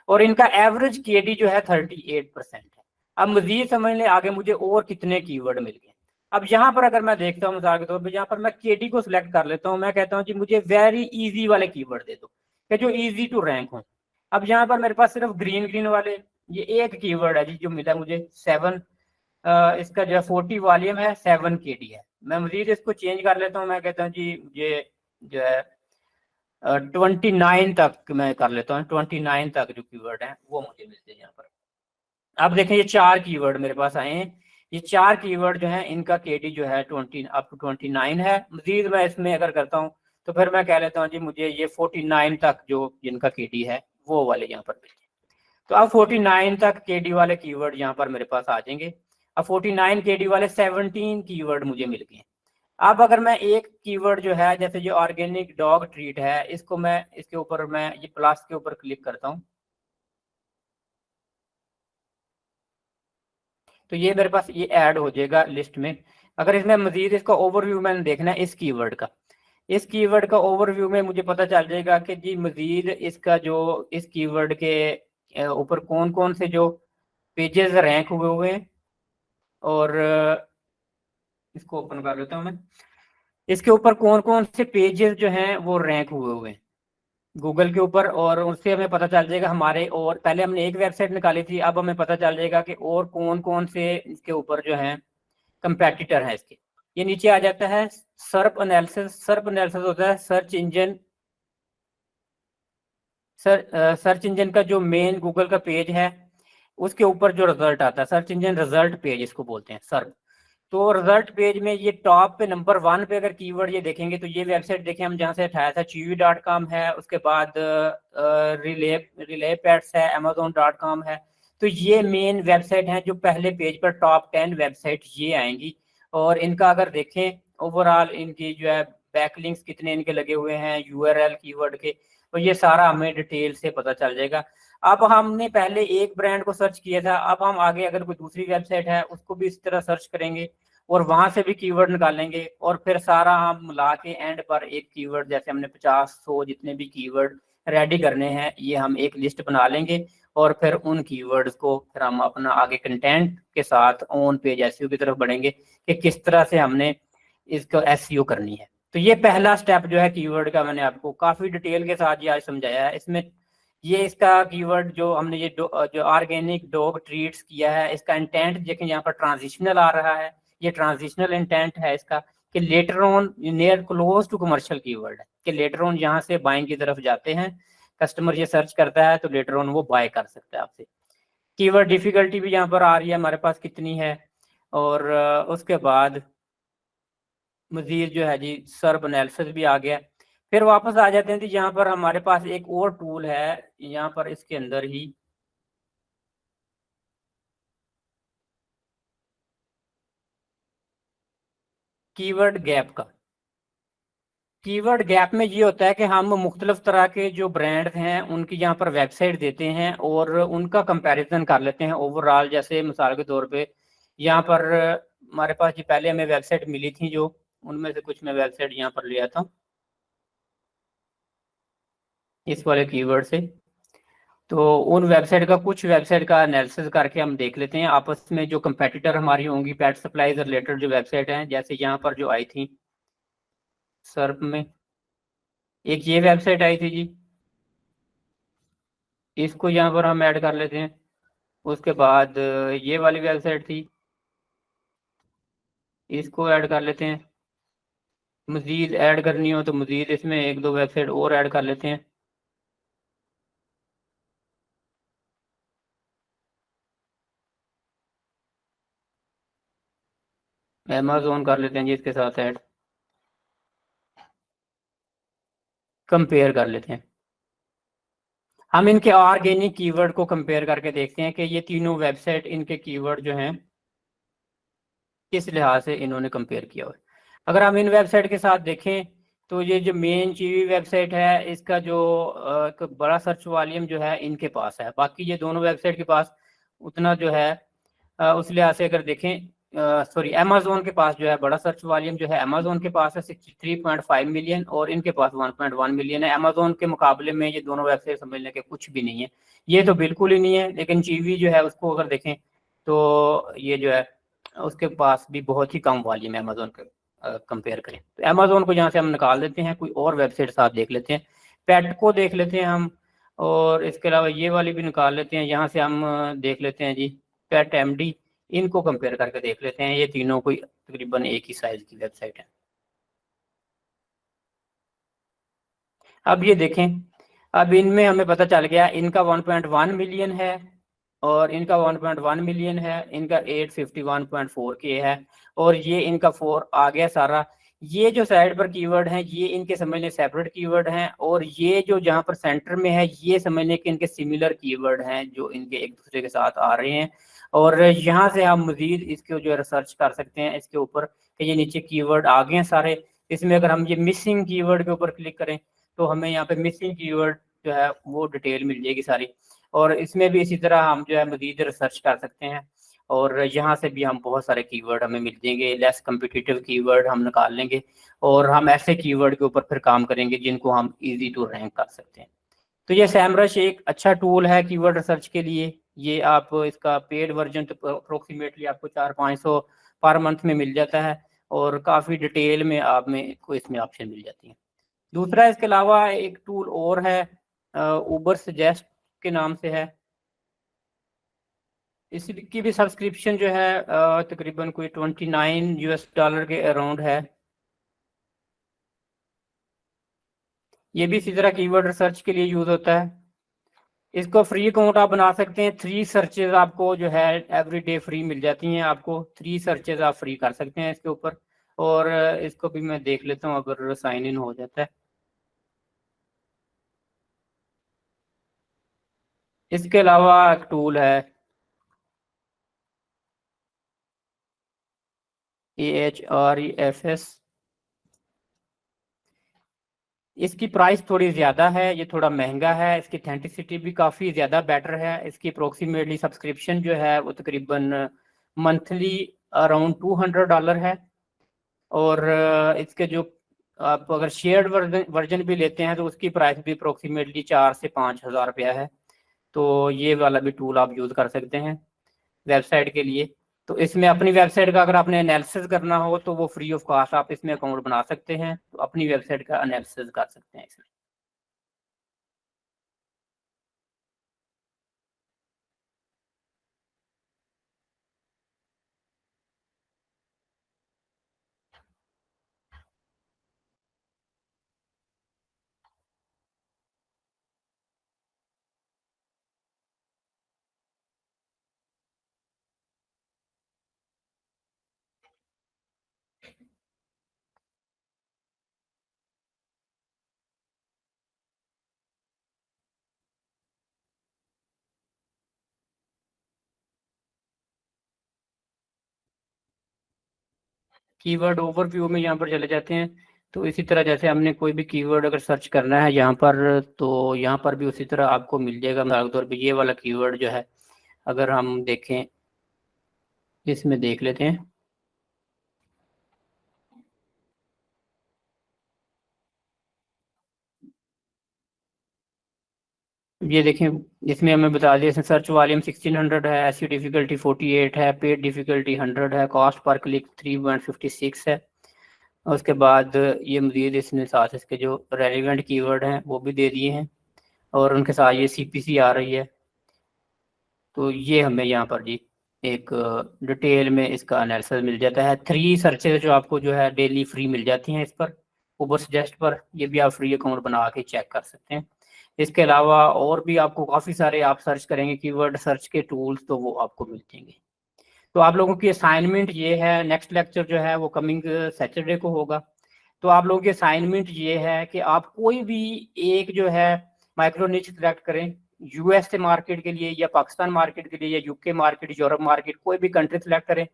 और इनका एवरेज केडी जो है 38% है। अब मजीद समझ लें आगे मुझे और कितने कीवर्ड मिल गए। अब यहाँ पर अगर मैं देखता हूँ मिसाल के तौर पर, यहाँ पर मैं केडी को सिलेक्ट कर लेता हूँ, मैं कहता हूँ जी मुझे वेरी इजी वाले कीवर्ड दे दो कि जो इजी टू रैंक हो। अब यहाँ पर मेरे पास सिर्फ ग्रीन ग्रीन वाले ये एक कीवर्ड है जी जो मिला मुझे 7, इसका जो है 40 वॉल्यूम है, 7 केडी है। मैं मजीद इसको चेंज कर लेता हूँ, मैं कहता हूँ जी ये जो है 29 तक मैं कर लेता हूँ, 29 तक जो कीवर्ड है वो मुझे मिलते हैं यहाँ पर। अब देखें ये 4 कीवर्ड मेरे पास आए हैं। ये 4 कीवर्ड जो है इनका केडी जो है 20 अप टू 29 है। मजीद मैं इसमें अगर करता हूँ तो फिर मैं कह लेता हूँ जी मुझे ये 49 तक जो जिनका केडी है वो वाले यहाँ पर मिलते हैं। तो अब 49 तक केडी वाले कीवर्ड यहाँ पर मेरे पास आ जाएंगे। अब 49 केडी वाले 17 कीवर्ड मुझे मिल गए। अब अगर मैं एक कीवर्ड जो है जैसे जो ऑर्गेनिक डॉग ट्रीट है, इसको मैं इसके ऊपर मैं ये प्लस के ऊपर क्लिक करता हूँ तो ये मेरे पास ये ऐड हो जाएगा लिस्ट में। अगर इसमें मजीद इसका ओवरव्यू मैंने देखना है इस कीवर्ड का, इस कीवर्ड का ओवरव्यू में मुझे पता चल जाएगा कि जी मजीद इसका जो इस कीवर्ड के ऊपर कौन कौन से जो पेजेस रैंक हुए हैं। और इसको ओपन कर लेता हूँ मैं। इसके ऊपर कौन कौन से पेजेस जो हैं वो रैंक हुए हैं गूगल के ऊपर, और उससे हमें पता चल जाएगा हमारे, और पहले हमने एक वेबसाइट निकाली थी, अब हमें पता चल जाएगा कि और कौन कौन से इसके ऊपर जो है कंपेटिटर है इसके। ये नीचे आ जाता है सर्प एनालिसिस। सर्प एनालिसिस होता है सर्च इंजन का जो मेन गूगल का पेज है उसके ऊपर जो रिजल्ट आता है, सर्च इंजन रिजल्ट पेज इसको बोलते हैं सर्प। तो रिजल्ट पेज में ये टॉप पे नंबर 1 पे अगर कीवर्ड ये देखेंगे तो ये वेबसाइट देखें हम जहाँ से उठाया था chewy.com है, उसके बाद रिले पेट्स है, amazon.com है। तो ये मेन वेबसाइट हैं जो पहले पेज पर टॉप 10 वेबसाइट ये आएंगी। और इनका अगर देखें ओवरऑल इनकी जो है बैकलिंक्स कितने इनके लगे हुए हैं यूआरएल कीवर्ड के, तो ये सारा हमें डिटेल से पता चल जाएगा। अब हमने पहले एक ब्रांड को सर्च किया था, अब हम आगे अगर कोई दूसरी वेबसाइट है उसको भी इस तरह सर्च करेंगे और वहां से भी कीवर्ड निकालेंगे, और फिर सारा हम मिला के एंड पर एक कीवर्ड जैसे हमने 50-100 जितने भी कीवर्ड रेडी करने हैं ये हम एक लिस्ट बना लेंगे। और फिर उन कीवर्ड्स को फिर हम अपना आगे कंटेंट के साथ ऑन पेज एसईओ की तरफ बढ़ेंगे कि किस तरह से हमने इसको एसईओ करनी है। तो ये पहला स्टेप जो है कीवर्ड का, मैंने आपको काफी डिटेल के साथ ये आज समझाया है। इसमें ये इसका कीवर्ड जो हमने ये जो ऑर्गेनिक डॉग ट्रीट्स किया है, इसका इंटेंट देखें, यहाँ पर ट्रांजिशनल आ रहा है, ये ट्रांजिशनल इंटेंट है इसका, कि later on near close to commercial keyword है, कि लेटर ऑन यहाँ से बाइंग की तरफ जाते हैं, कस्टमर ये सर्च करता है तो लेटर ऑन वो बाय कर सकता है आपसे। कीवर्ड डिफिकल्टी भी यहाँ पर आ रही है हमारे पास कितनी है, और उसके बाद मजीद जो है जी सर्व एनालिसिस भी आ गया। फिर वापस आ जाते हैं जी, यहाँ पर हमारे पास एक और टूल है, यहाँ पर इसके अंदर ही कीवर्ड गैप का। कीवर्ड गैप में ये होता है कि हम मुख्तलिफ तरह के जो ब्रांड हैं उनकी यहाँ पर वेबसाइट देते हैं और उनका कंपैरिजन कर लेते हैं ओवरऑल। जैसे मिसाल के तौर पे यहाँ पर हमारे पास जी पहले हमें वेबसाइट मिली थी, जो उनमें से कुछ मैं वेबसाइट यहाँ पर लिया था इस वाले कीवर्ड से। तो उन वेबसाइट का, कुछ वेबसाइट का एनालिसिस करके हम देख लेते हैं आपस में जो कंपेटिटर हमारी होंगी पेट सप्लाई से रिलेटेड जो वेबसाइट हैं। जैसे यहाँ पर जो आई थी सर्प में, एक ये वेबसाइट आई थी जी, इसको यहाँ पर हम ऐड कर लेते हैं। उसके बाद ये वाली वेबसाइट थी, इसको ऐड कर लेते हैं। मजीद ऐड करनी हो तो मजीद इसमें एक दो वेबसाइट और ऐड कर लेते हैं। अमेज़न कर लेते हैं जी इसके साथ ऐड, कंपेयर कर लेते हैं। हम इनके ऑर्गेनिक कीवर्ड को कंपेयर करके देखते हैं कि ये तीनों वेबसाइट इनके कीवर्ड जो हैं किस लिहाज से इन्होंने कंपेयर किया हुआ है। अगर हम इन वेबसाइट के साथ देखें तो ये जो मेन चीवी वेबसाइट है, इसका जो एक बड़ा सर्च वॉल्यूम जो है इनके पास है, बाकी ये दोनों वेबसाइट के पास उतना जो है उस लिहाज से अगर देखें, सॉरी अमेज़न के पास जो है बड़ा सर्च वॉल्यूम जो है अमेज़न के पास है 63.5 मिलियन और इनके पास 1.1 मिलियन है। अमेज़न के मुकाबले में ये दोनों वेबसाइट समझने के कुछ भी नहीं है, ये तो बिल्कुल ही नहीं है। लेकिन चीवी जो है उसको अगर देखें तो ये जो है उसके पास भी बहुत ही कम वॉल्यूम है अमेज़न के कंपेयर करें। तो अमेज़न को यहाँ से हम निकाल देते हैं, कोई और वेबसाइट साथ देख लेते हैं, पेट को देख लेते हैं हम, और इसके अलावा ये वाली भी निकाल लेते हैं। यहाँ से हम देख लेते हैं जी पेट एमडी, इनको कंपेयर करके देख लेते हैं। ये तीनों कोई तकरीबन एक ही साइज की वेबसाइट है। अब ये देखें, अब इनमें हमें पता चल गया इनका 1.1 मिलियन है और इनका 1.1 मिलियन है, इनका 851.4 के है और ये इनका 4 आ गया सारा। ये जो साइड पर कीवर्ड हैं ये इनके समझने सेपरेट कीवर्ड हैं, और ये जो जहाँ पर सेंटर में है ये समझने के इनके सिमिलर कीवर्ड हैं जो इनके एक दूसरे के साथ आ रहे हैं। और यहाँ से हम मजीद इसको जो रिसर्च कर सकते हैं इसके ऊपर कि ये नीचे कीवर्ड आ गए हैं सारे। इसमें अगर हम ये मिसिंग कीवर्ड के ऊपर क्लिक करें तो हमें यहाँ पे मिसिंग कीवर्ड जो है वो डिटेल मिल जाएगी सारी। और इसमें भी इसी तरह हम जो है मजीद रिसर्च कर सकते हैं और यहाँ से भी हम बहुत सारे कीवर्ड हमें मिल जाएंगे, लेस कम्पिटिटिव कीवर्ड हम निकाल लेंगे और हम ऐसे कीवर्ड के ऊपर फिर काम करेंगे जिनको हम इजी टू रैंक कर सकते हैं। तो ये सैमरश एक अच्छा टूल है कीवर्ड रिसर्च के लिए। ये आप इसका पेड वर्जन तो अप्रोक्सीमेटली आपको 400-500 पर मंथ में मिल जाता है और काफ़ी डिटेल में आप में को इसमें ऑप्शन मिल जाती है। दूसरा इसके अलावा एक टूल और है, उबर सजेस्ट के नाम से है। इसकी भी सब्सक्रिप्शन जो है तकरीबन कोई $29 के अराउंड है। ये भी इसी तरह कीवर्ड रिसर्च के लिए यूज होता है। इसको फ्री अकाउंट आप बना सकते हैं। 3 सर्चेज आपको जो है एवरी डे फ्री मिल जाती हैं, आपको 3 सर्चेज आप फ्री कर सकते हैं इसके ऊपर। और इसको भी मैं देख लेता हूँ अगर साइन इन हो जाता है। इसके अलावा एक टूल है AHREFS। इसकी प्राइस थोड़ी ज़्यादा है, ये थोड़ा महंगा है, इसकी ऑथेंटिसिटी भी काफ़ी ज़्यादा बेटर है। इसकी अप्रोक्सीमेटली सब्सक्रिप्शन जो है वो तकरीबन मंथली अराउंड $200 है। और इसके जो आप अगर शेयर्ड वर्जन भी लेते हैं तो उसकी प्राइस भी अप्रोक्सीमेटली 4 से 5 हज़ार रुपया है। तो ये वाला भी टूल आप यूज़ कर सकते हैं वेबसाइट के लिए। तो इसमें अपनी वेबसाइट का अगर आपने एनालिसिस करना हो तो वो फ्री ऑफ कॉस्ट आप इसमें अकाउंट बना सकते हैं, तो अपनी वेबसाइट का एनालिसिस कर सकते हैं इसमें। कीवर्ड ओवरव्यू में यहाँ पर चले जाते हैं। तो इसी तरह जैसे हमने कोई भी कीवर्ड अगर सर्च करना है यहाँ पर, तो यहाँ पर भी उसी तरह आपको मिल जाएगा। मिसाल के तौर पे ये वाला कीवर्ड जो है, अगर हम देखें, इसमें देख लेते हैं। ये देखें, इसमें हमें बता दिया, इसमें सर्च वॉल्यूम 1600 है, एसईओ डिफिकल्टी 48 है, पेड डिफिकल्टी 100 है, कॉस्ट पर क्लिक 3.56 है। और उसके बाद ये मजीद इसने साथ इसके जो रेलिवेंट कीवर्ड हैं वो भी दे दिए हैं, और उनके साथ ये सीपीसी आ रही है। तो ये हमें यहाँ पर जी एक डिटेल में इसका एनालिसिस मिल जाता है। 3 सर्चेज जो आपको जो है डेली फ्री मिल जाती हैं इस पर, ऊबर सजेस्ट पर। ये भी आप फ्री अकाउंट बना के चेक कर सकते हैं। इसके अलावा और भी आपको काफ़ी सारे, आप सर्च करेंगे कीवर्ड सर्च के टूल्स, तो वो आपको मिल जाएंगे। तो आप लोगों की असाइनमेंट ये है, नेक्स्ट लेक्चर जो है वो कमिंग सैटरडे को होगा। तो आप लोगों की असाइनमेंट ये है कि आप कोई भी एक जो है माइक्रो निच सिलेक्ट करें, यूएस से मार्केट के लिए या पाकिस्तान मार्केट के लिए या यूके मार्केट, यूरोप मार्केट, कोई भी कंट्री सिलेक्ट करें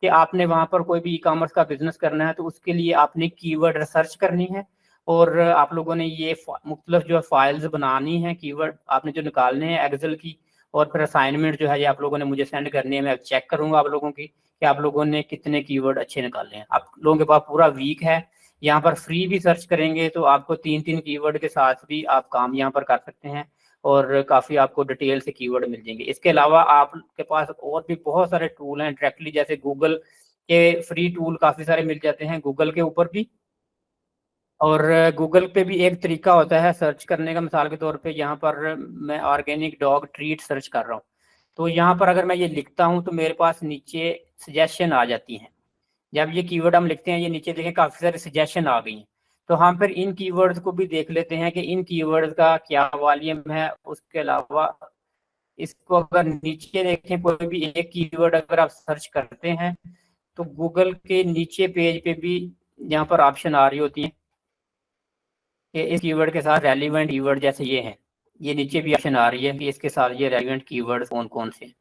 कि आपने वहां पर कोई भी ई कॉमर्स का बिजनेस करना है। तो उसके लिए आपने कीवर्ड रिसर्च करनी है, और आप लोगों ने ये मुख्तलिफ जो फाइल्स बनानी है, कीवर्ड आपने जो निकालने हैं एक्सेल की। और फिर असाइनमेंट जो है ये आप लोगों ने मुझे सेंड करनी है, मैं चेक करूंगा आप लोगों की कि आप लोगों ने कितने कीवर्ड अच्छे निकाले हैं। आप लोगों के पास पूरा वीक है, यहाँ पर फ्री भी सर्च करेंगे तो आपको 3-3 कीवर्ड के साथ भी आप काम यहाँ पर कर सकते हैं, और काफ़ी आपको डिटेल से कीवर्ड मिल जाएंगे। इसके अलावा आपके पास और भी बहुत सारे टूल हैं डायरेक्टली, जैसे गूगल के फ्री टूल काफ़ी सारे मिल जाते हैं गूगल के ऊपर भी। और गूगल पे भी एक तरीका होता है सर्च करने का। मिसाल के तौर पे यहाँ पर मैं ऑर्गेनिक डॉग ट्रीट सर्च कर रहा हूँ, तो यहाँ पर अगर मैं ये लिखता हूँ तो मेरे पास नीचे सजेशन आ जाती हैं। जब ये कीवर्ड हम लिखते हैं, ये नीचे देखें काफ़ी सारे सजेशन आ गई हैं। तो हम फिर इन कीवर्ड्स को भी देख लेते हैं कि इन कीवर्ड्स का क्या वॉल्यूम है। उसके अलावा इसको अगर नीचे देखें, कोई भी एक कीवर्ड अगर आप सर्च करते हैं तो गूगल के नीचे पेज पे भी यहाँ पर ऑप्शन आ रही होती है कि इस कीवर्ड के साथ रेलिवेंट कीवर्ड जैसे ये हैं, ये नीचे भी ऑप्शन आ रही है कि इसके साथ ये रेलिवेंट कीवर्ड कौन कौन से हैं।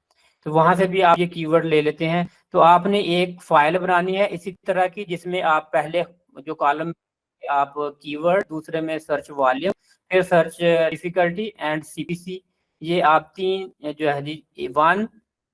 तो वहां से भी आप ये कीवर्ड ले लेते हैं। तो आपने एक फाइल बनानी है इसी तरह की, जिसमें आप पहले जो कॉलम आप कीवर्ड, दूसरे में सर्च वॉल्यूम, फिर सर्च डिफिकल्टी एंड सीपीसी, ये आप 3 जो है जी 1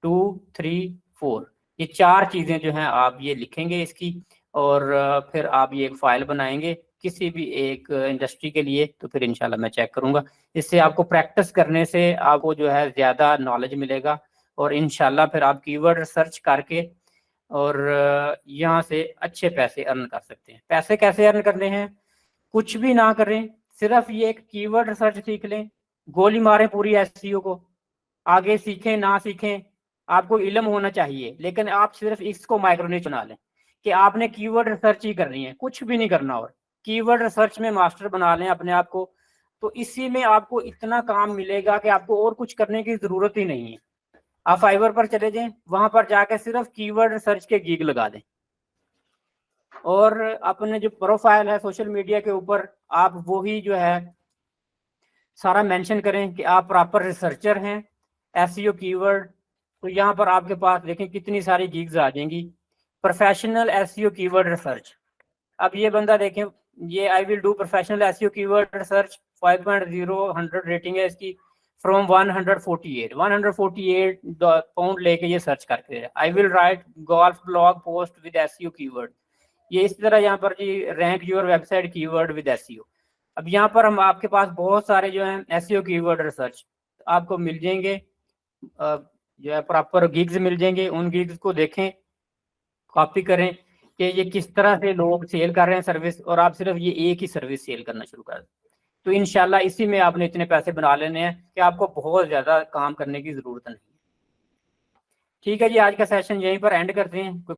2 3 4, ये 4 चीजें जो हैं आप ये लिखेंगे इसकी। और फिर आप ये एक फाइल बनाएंगे किसी भी एक इंडस्ट्री के लिए। तो फिर इंशाल्लाह मैं चेक करूंगा, इससे आपको प्रैक्टिस करने से आपको जो है ज़्यादा नॉलेज मिलेगा, और इंशाल्लाह फिर आप कीवर्ड सर्च करके और यहाँ से अच्छे पैसे अर्न कर सकते हैं। पैसे कैसे अर्न करने हैं? कुछ भी ना करें, सिर्फ ये एक कीवर्ड सर्च सीख लें, गोली मारें पूरी एसईओ को। आगे सीखें ना सीखें, आपको इल्म होना चाहिए, लेकिन आप सिर्फ इसको माइक्रोनिच बना लें कि आपने कीवर्ड रिसर्च ही करनी है, कुछ भी नहीं करना। और कीवर्ड रिसर्च में मास्टर बना लें अपने आप को, तो इसी में आपको इतना काम मिलेगा कि आपको और कुछ करने की जरूरत ही नहीं है। आप फाइवर पर चले जाएं, वहां पर जाकर सिर्फ कीवर्ड रिसर्च के गीग लगा दें, और अपने जो प्रोफाइल है सोशल मीडिया के ऊपर आप वही जो है सारा मेंशन करें कि आप प्रॉपर रिसर्चर हैं एसईओ कीवर्ड। तो यहाँ पर आपके पास देखें कितनी सारी गिग्स आ जाएंगी, प्रोफेशनल एसईओ कीवर्ड रिसर्च। अब ये बंदा देखें, ये I will do professional SEO keyword research 5.0 100 rating है इसकी, फ्रॉम 148 पाउंड लेके ये सर्च करके, I will write golf blog post with SEO keyword. ये इस तरह यहाँ पर जी rank your website keyword with SEO. अब यहाँ पर हम आपके पास बहुत सारे जो हैं एसईओ कीवर्ड रिसर्च आपको मिल जाएंगे। जो है प्रॉपर गिग्स मिल जाएंगे, उन गिग्स को देखें, कॉपी करें कि ये किस तरह से लोग सेल कर रहे हैं सर्विस, और आप सिर्फ ये एक ही सर्विस सेल करना शुरू कर दें। तो इंशाल्लाह इसी में आपने इतने पैसे बना लेने हैं कि आपको बहुत ज़्यादा काम करने की ज़रूरत नहीं है। ठीक है जी, आज का सेशन यहीं पर एंड करते हैं।